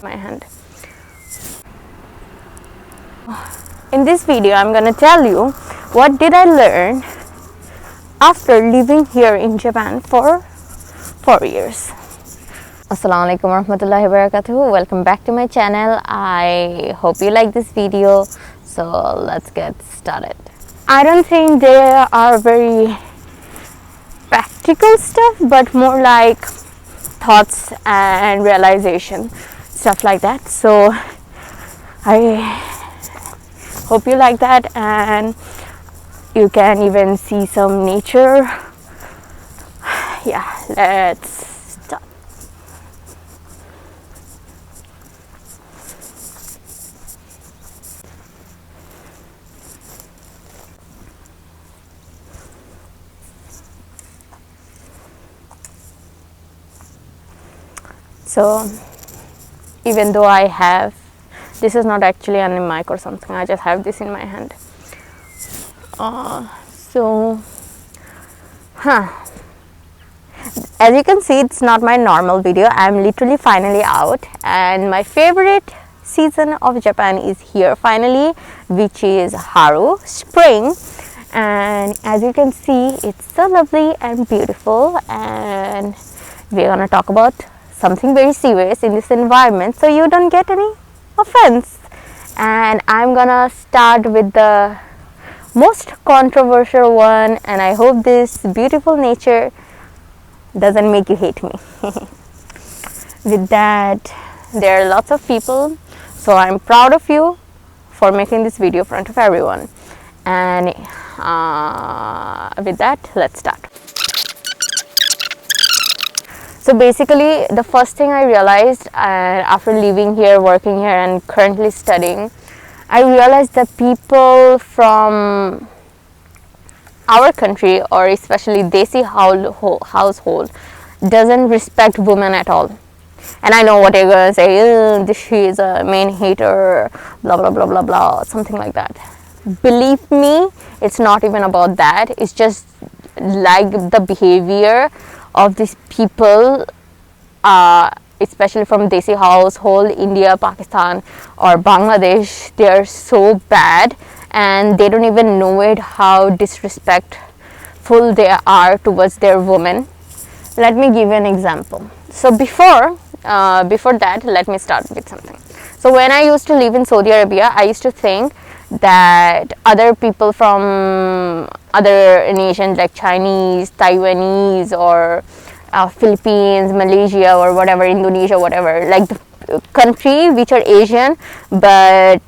my hand. In this video, I'm gonna tell you what did I learn after living here in Japan for 4 years. Assalamualaikum warahmatullahi wabarakatuh. Welcome back to my channel. I hope you like this video. So let's get started. I don't think there are very practical stuff, but more like thoughts and realization, stuff like that. So I hope you like that, and you can even see some nature. Yeah, let's start. So even though I have, this is not actually on a mic or something, I just have this in my hand. As you can see, it's not my normal video. I'm literally finally out, and my favorite season of Japan is here finally, which is Haru, spring. And as you can see, it's so lovely and beautiful, and we're gonna talk about something very serious in this environment, so you don't get any offense. And I'm gonna start with the most controversial one, and I hope this beautiful nature doesn't make you hate me. With that, there are lots of people, so I'm proud of you for making this video in front of everyone. And with that, let's start. So basically, the first thing I realized after living here, working here, and currently studying, I realized that people from our country, or especially Desi household, doesn't respect women at all. And I know what you're gonna say, she is a main hater, blah blah blah blah blah, something like that. Believe me, it's not even about that. It's just like the behavior of these people, especially from Desi household, India, Pakistan or Bangladesh. They are so bad, and they don't even know it, how disrespectful they are towards their women. Let me give you an example. So before that, let me start with something. So when I used to live in Saudi Arabia, I used to think that other people from other nations like Chinese, Taiwanese, or Philippines, Malaysia, or whatever, Indonesia, whatever, like the country which are Asian, but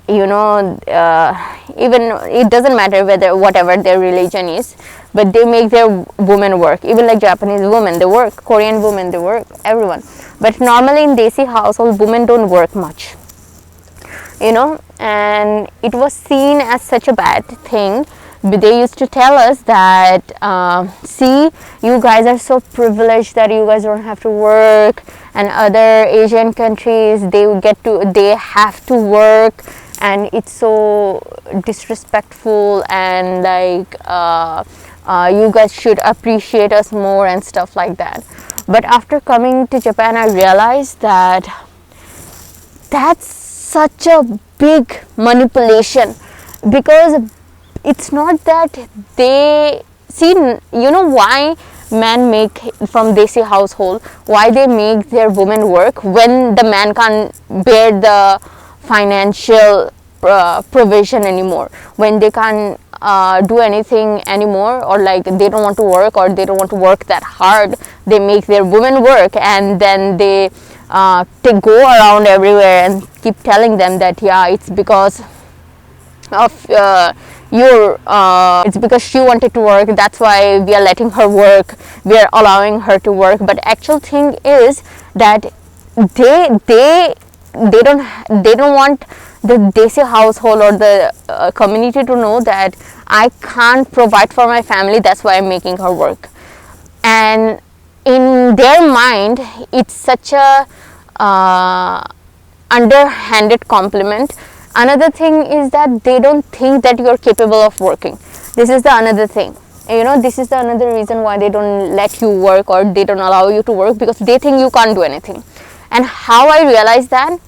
even it doesn't matter whatever their religion is, but they make their women work. Even like Japanese women, they work. Korean women, they work. Everyone. But normally in Desi household, women don't work much. And it was seen as such a bad thing. But they used to tell us that, see, you guys are so privileged that you guys don't have to work, and other Asian countries, they have to work, and it's so disrespectful, and like you guys should appreciate us more and stuff like that. But after coming to Japan, I realized that that's such a big manipulation, because it's not that they see, why men make from Desi household, why they make their women work when the man can't bear the financial provision anymore, when they can't do anything anymore, or like they don't want to work, or they don't want to work that hard. They make their women work, and then they go around everywhere and keep telling them that, yeah, it's because of it's because she wanted to work, that's why we are letting her work, we are allowing her to work. But actual thing is that they don't want the Desi household or the community to know that I can't provide for my family, that's why I'm making her work. And in their mind, it's such a underhanded compliment. Another thing is that they don't think that you're capable of working. This is the another thing. This is another reason why they don't let you work, or they don't allow you to work, because they think you can't do anything. And how I realized that,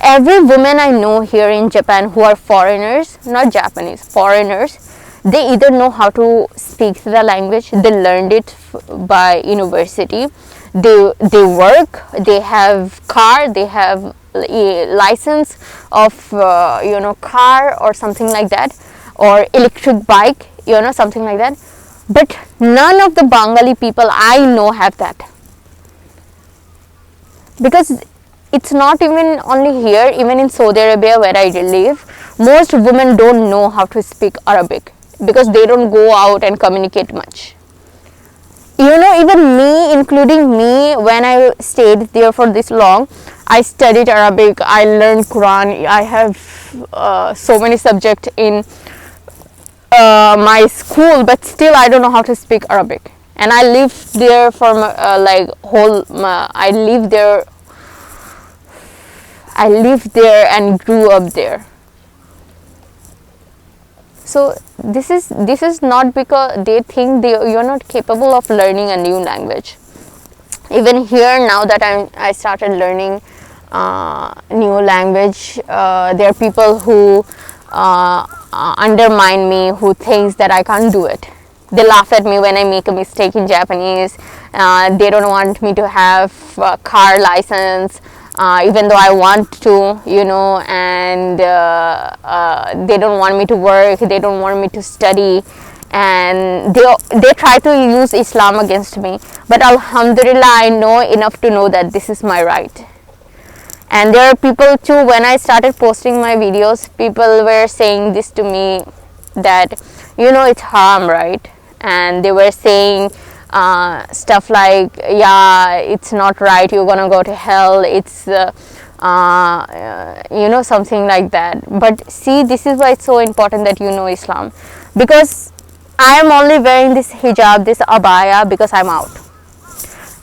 every woman I know here in Japan who are foreigners, not Japanese, foreigners, they either know how to speak the language, they learned it by university, they work, they have car, they have a license of car or something like that, or electric bike, something like that. But none of the Bengali people I know have that, because it's not even only here, even in Saudi Arabia where I live, most women don't know how to speak Arabic because they don't go out and communicate much. Even me, including me, when I stayed there for this long, I studied Arabic, I learned Quran, I have so many subjects in my school, but still I don't know how to speak Arabic. And I lived there for I lived there and grew up there. So this is not because they think you're not capable of learning a new language. Even here, now that I started learning new language, there are people who undermine me, who thinks that I can't do it. They laugh at me when I make a mistake in Japanese. They don't want me to have a car license, even though I want to, and they don't want me to work, they don't want me to study, and they try to use Islam against me. But Alhamdulillah, I know enough to know that this is my right. And there are people too, when I started posting my videos, people were saying this to me, that it's haram, right? And they were saying stuff like, yeah, it's not right, you're gonna go to hell, it's something like that. But see, this is why it's so important that you know Islam, because I am only wearing this hijab, this abaya, because I'm out,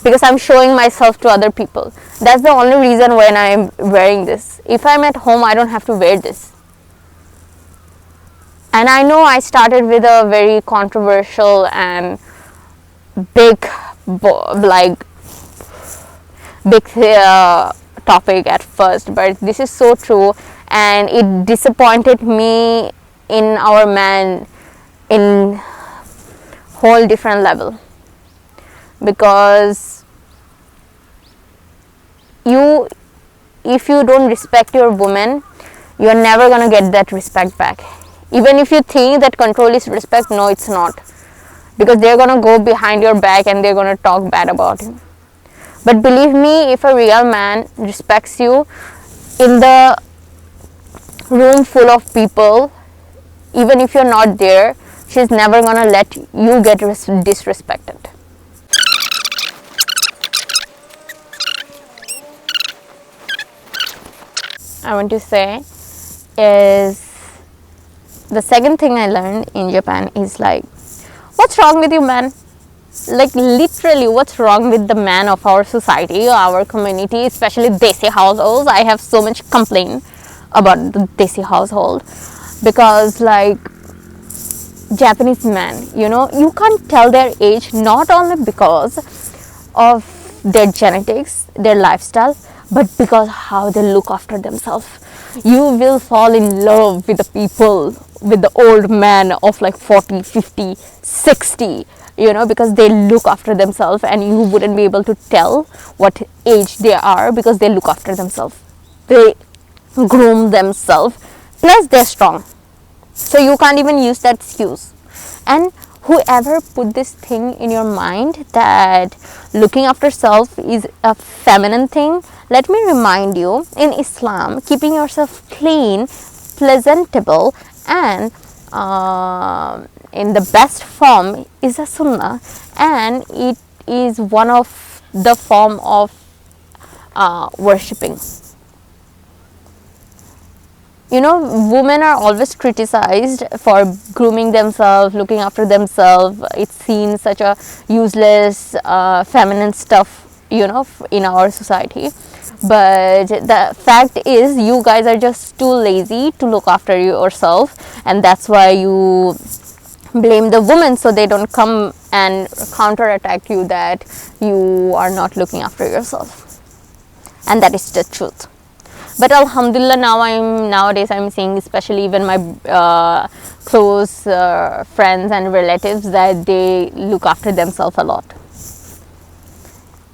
because I'm showing myself to other people. That's the only reason when I'm wearing this. If I'm at home, I don't have to wear this. And I know I started with a very controversial and big topic at first, but this is so true, and it disappointed me in our man in whole different level, because if you don't respect your woman, you're never gonna get that respect back. Even if you think that control is respect, no, it's not, because they're gonna go behind your back and they're gonna talk bad about you. But believe me, if a real man respects you in the room full of people, even if you're not there, she's never gonna let you get disrespected. I want to say is, the second thing I learned in Japan is like, what's wrong with you, man? Like literally, what's wrong with the man of our society, our community, especially Desi households? I have so much complaint about the Desi household, because like Japanese men, you can't tell their age, not only because of their genetics, their lifestyle, but because how they look after themselves. You will fall in love with the people, with the old man of like 40, 50, 60, because they look after themselves, and you wouldn't be able to tell what age they are, because they look after themselves, they groom themselves, plus they're strong. So you can't even use that excuse. And whoever put this thing in your mind that looking after self is a feminine thing, let me remind you, in Islam, keeping yourself clean, presentable, and in the best form is a sunnah, and it is one of the form of worshipping. Women are always criticized for grooming themselves, looking after themselves. It's seen such a useless, feminine stuff, in our society. But the fact is, you guys are just too lazy to look after yourself, and that's why you blame the women, so they don't come and counterattack you that you are not looking after yourself. and that is the truth. But alhamdulillah, nowadays I'm seeing, especially even my close friends and relatives, that they look after themselves a lot.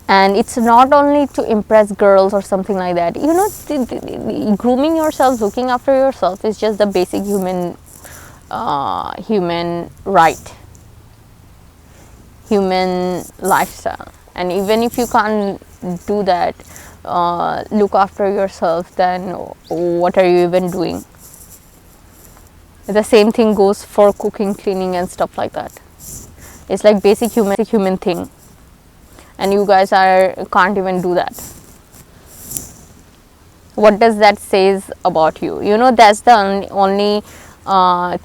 And it's not only to impress girls or something like that. You know, grooming yourself, looking after yourself is just the basic human right, human lifestyle. And even if you can't do that, look after yourself, then what are you even doing? The same thing goes for cooking, cleaning and stuff like that. It's like basic human thing, and you guys can't even do that. What does that says about you? You know, that's the only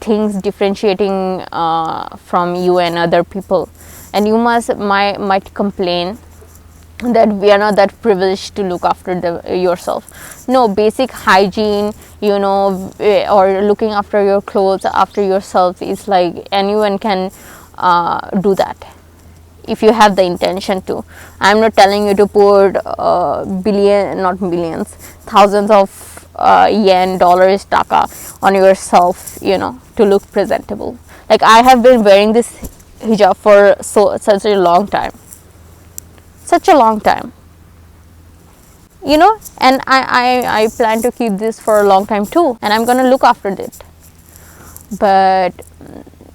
things differentiating from you and other people. And you might complain that we are not that privileged to look after yourself. No, basic hygiene, you know, or looking after your clothes, after yourself, is like anyone can do that if you have the intention to. I'm not telling you to put not billions, thousands of yen, dollars, taka on yourself, you know, to look presentable. Like, I have been wearing this hijab for such a long time, you know, and I plan to keep this for a long time too, and I'm gonna look after it. But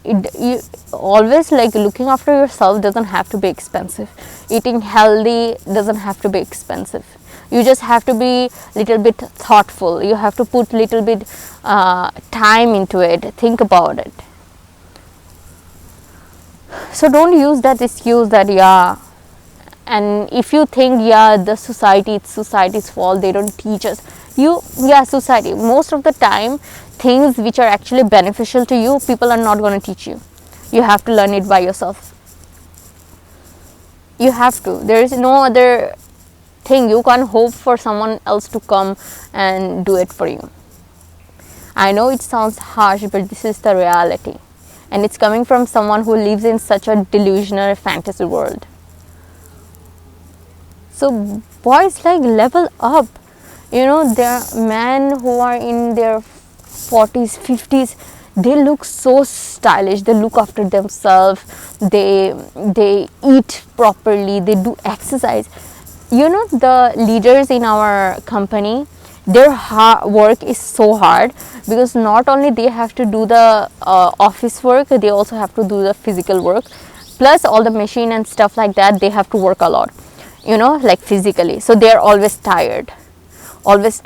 you always, like, looking after yourself doesn't have to be expensive. Eating healthy doesn't have to be expensive. You just have to be little bit thoughtful. You have to put little bit time into it, think about it. So don't use that excuse that, yeah, and if you think, yeah, it's society's fault, they don't teach us. Society, most of the time, things which are actually beneficial to you, people are not going to teach you. You have to learn it by yourself. You have to. There is no other thing. You can't hope for someone else to come and do it for you. I know it sounds harsh, but this is the reality, and it's coming from someone who lives in such a delusional fantasy world. So boys, like, level up. You know, there are men who are in their 40s, 50s. They look so stylish. They look after themselves. They eat properly. They do exercise. You know, the leaders in our company, their work is so hard, because not only they have to do the office work, they also have to do the physical work, plus all the machine and stuff like that. They have to work a lot, you know, like physically. So they are always tired, always,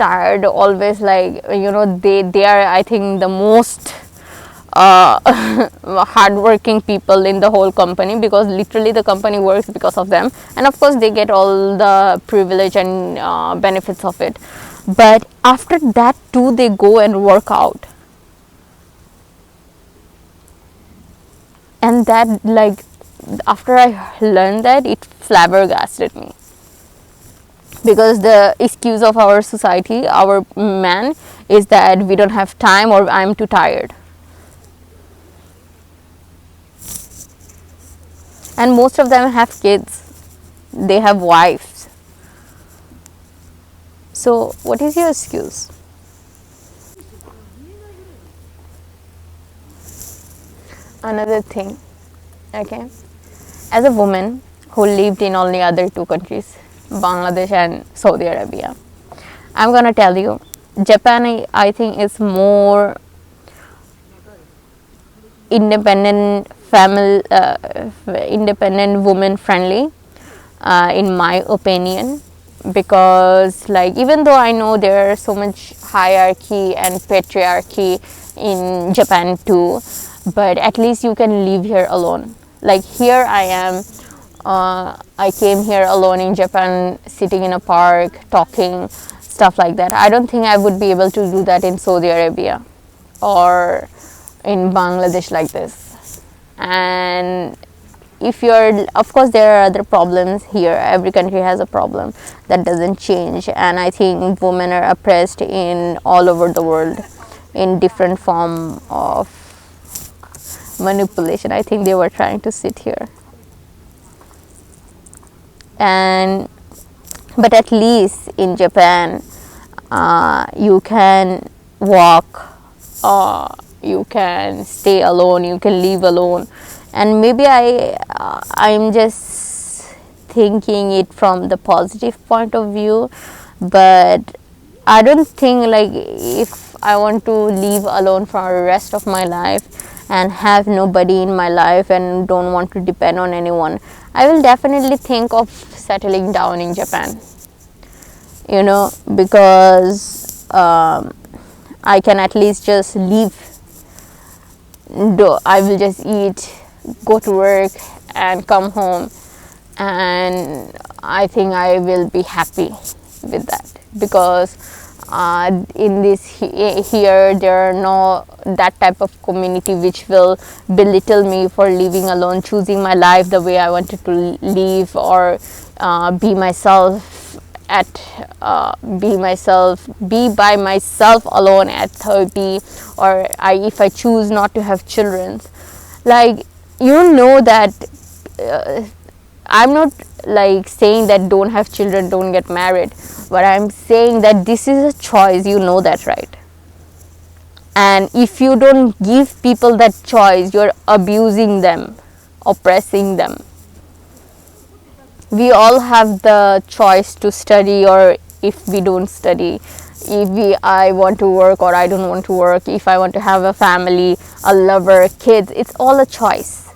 like, you know, they are, I think, the most hardworking people in the whole company, because literally the company works because of them, and of course they get all the privilege and benefits of it. But after that too, they go and work out, and that, like, after I learned that, it flabbergasted me, because the excuse of our society, our man, is that we don't have time, or I'm too tired. And most of them have kids, they have wives. So what is your excuse? Another thing, okay, as a woman who lived in only other two countries, Bangladesh and Saudi Arabia, I'm gonna tell you, Japan, I think, is more independent woman friendly, in my opinion, because, like, even though I know there is so much hierarchy and patriarchy in Japan too, but at least you can live here alone. Like, here I am, I came here alone in Japan, sitting in a park, talking, stuff like that. I don't think I would be able to do that in Saudi Arabia or in Bangladesh like this. And if you're, of course, there are other problems here. Every country has a problem that doesn't change, and I think women are oppressed in all over the world in different form of manipulation. I think they were trying to sit here. And But at least in Japan, you can walk, you can stay alone, you can live alone. And maybe I'm just thinking it from the positive point of view, but I don't think like if I want to live alone for the rest of my life and have nobody in my life and don't want to depend on anyone, I will definitely think of settling down in Japan, because I can at least just leave. I will just eat, go to work and come home, and I think I will be happy with that, because in this here there are no that type of community which will belittle me for living alone, choosing my life the way I wanted to live, or be myself be by myself alone at 30, or if I choose not to have children. Like, that I'm not like saying that don't have children, don't get married, but I'm saying that this is a choice, that, right? And if you don't give people that choice, you're abusing them, oppressing them. We all have the choice to study, or if we don't study, I want to work or I don't want to work, if I want to have a family, a lover, kids, it's all a choice.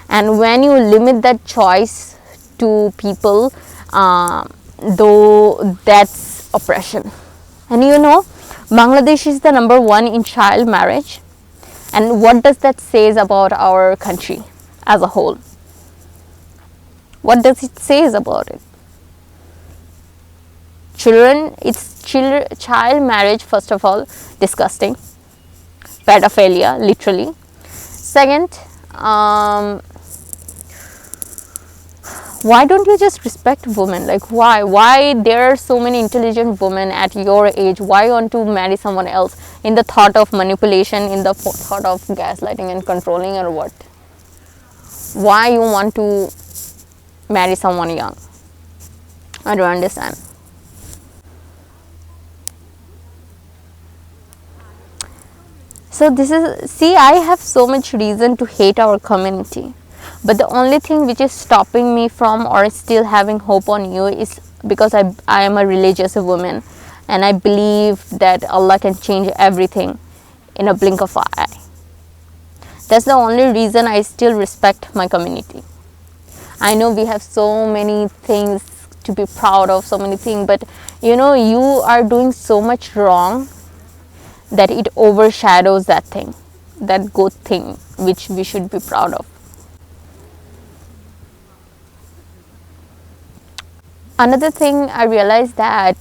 And when you limit that choice to people, though, that's oppression. And Bangladesh is the number 1 in child marriage. And what does that say about our country as a whole? What does it say about it? Child marriage, first of all, disgusting. Pedophilia, literally. Second, why don't you just respect women? Like, why there are so many intelligent women at your age? Why you want to marry someone else in the thought of manipulation, in the thought of gaslighting and controlling, or what? Why you want to marry someone young? I don't understand. So I have so much reason to hate our community. But the only thing which is stopping me from or still having hope on you is because I am a religious woman, and I believe that Allah can change everything in a blink of an eye. That's the only reason I still respect my community. I know we have so many things to be proud of, so many things, but you are doing so much wrong that it overshadows that thing, that good thing which we should be proud of. Another thing I realized, that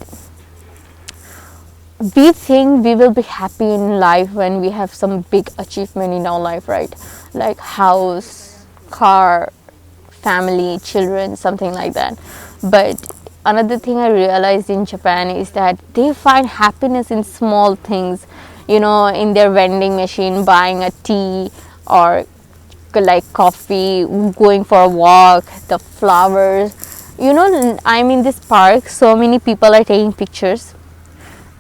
we think we will be happy in life when we have some big achievement in our life, right? Like house, car, family, children, something like that. But another thing I realized in Japan is that they find happiness in small things, in their vending machine, buying a tea or like coffee, going for a walk, the flowers. I'm in this park, so many people are taking pictures.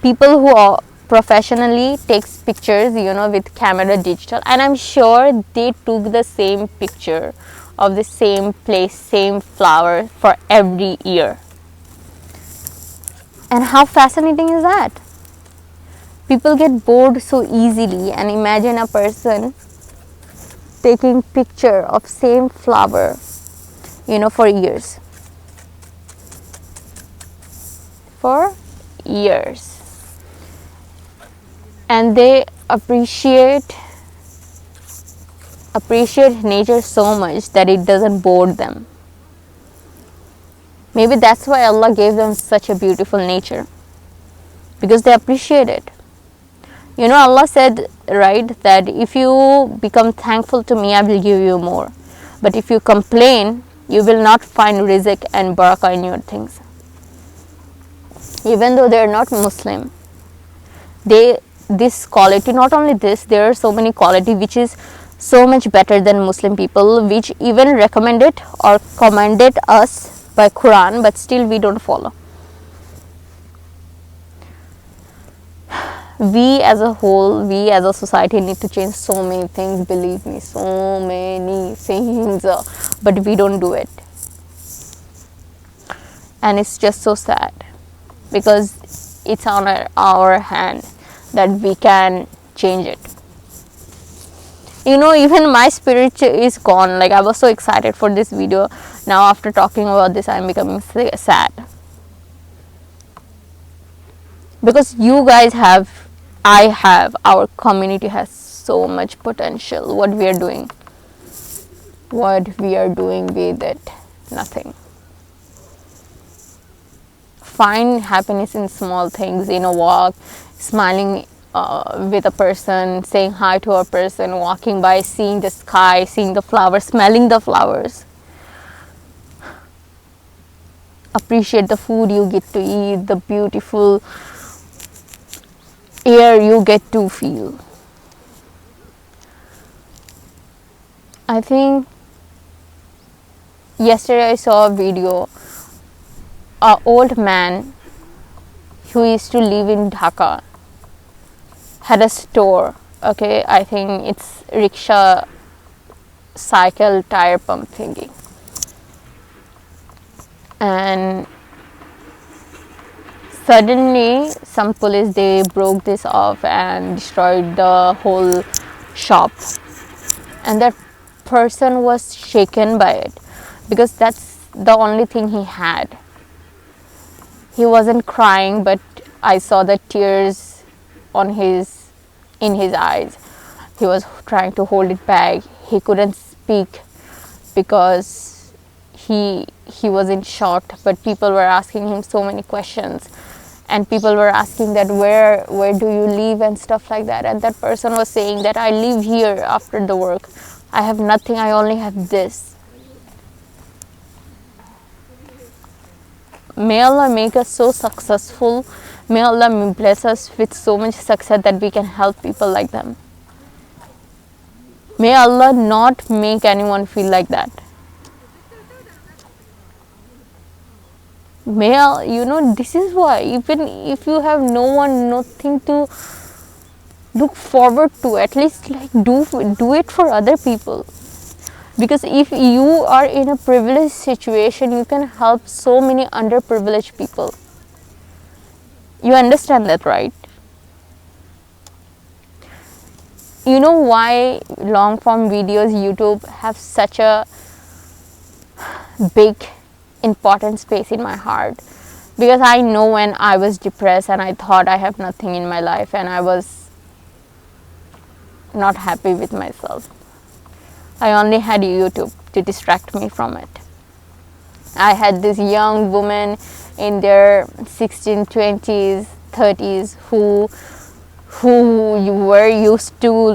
People who are professionally takes pictures, with camera digital, and I'm sure they took the same picture of the same place, same flower for every year. And how fascinating is that? People get bored so easily, and imagine a person taking picture of same flower, for years. For years. And they appreciate nature so much that it doesn't bore them. Maybe that's why Allah gave them such a beautiful nature, because they appreciate it. Allah said, right, that if you become thankful to me, I will give you more. But if you complain, you will not find rizq and barakah in your things. Even though they are not Muslim, this quality, not only this, there are so many quality which is so much better than Muslim people, which even recommended or commanded us by Quran, but still we don't follow. We as a whole, we as a society need to change so many things, believe me, so many things, but we don't do it. And it's just so sad, because it's on our hand that we can change it. You know, even my spirit is gone. Like, I was so excited for this video. Now after talking about this, I'm becoming sad, because you guys have, I have, our community has so much potential. What we are doing with it, nothing. Find happiness in small things, in a walk, smiling with a person, saying hi to a person, walking by, seeing the sky, seeing the flowers, smelling the flowers. Appreciate the food you get to eat, the beautiful air you get to feel. I think yesterday I saw a video. An old man who used to live in Dhaka had a store. Okay, I think it's rickshaw, cycle, tire pump thingy. And suddenly some police, they broke this off and destroyed the whole shop. And that person was shaken by it, because that's the only thing he had. He wasn't crying, but I saw the tears in his eyes. He was trying to hold it back. He couldn't speak because he was in shock. But people were asking him so many questions, and people were asking that where do you live and stuff like that. And that person was saying that I live here after the work. I have nothing. I only have this. May Allah make us so successful. May Allah bless us with so much success that we can help people like them. May Allah not make anyone feel like that. May Allah, you know, this is why, even if you have no one, nothing to look forward to, at least like do it for other people. Because if you are in a privileged situation, you can help so many underprivileged people. You understand that, right? You know why long form videos, YouTube, have such a big important space in my heart? Because I know when I was depressed and I thought I have nothing in my life and I was not happy with myself, I only had YouTube to distract me from it. I had this young woman in their 16s, 20s, 30s who were used to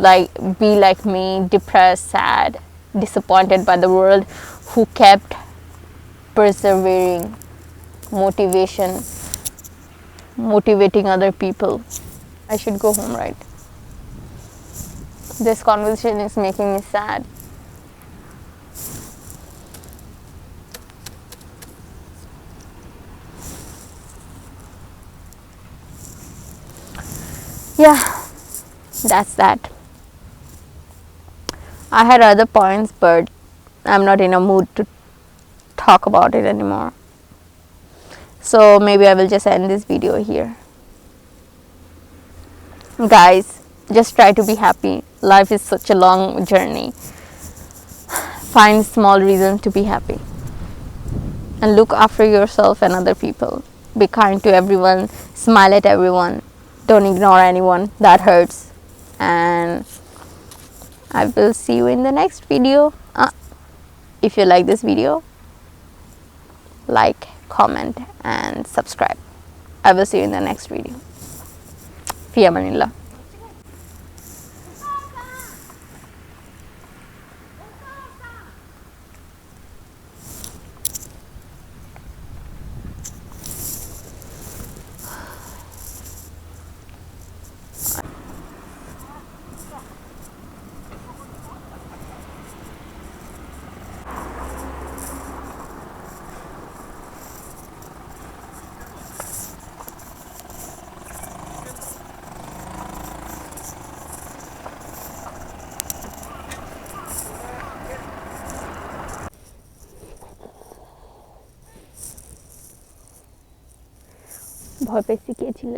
be like me, depressed, sad, disappointed by the world, who kept persevering, motivating other people. I should go home, right? This conversation is making me sad. Yeah, that's that. I had other points, but I'm not in a mood to talk about it anymore. So maybe I will just end this video here. Guys, just try to be happy. Life is such a long journey. Find small reasons to be happy. And look after yourself and other people. Be kind to everyone. Smile at everyone. Don't ignore anyone. That hurts. And I will see you in the next video. If you like this video, like, comment and subscribe. I will see you in the next video. Fi amanillah. ভয় পেয়েছি কে ছিল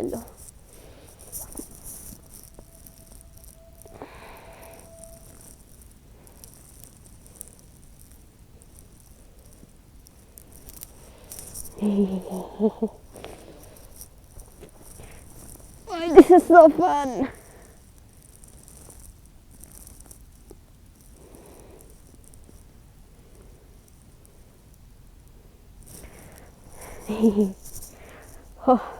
This is so fun. Oh.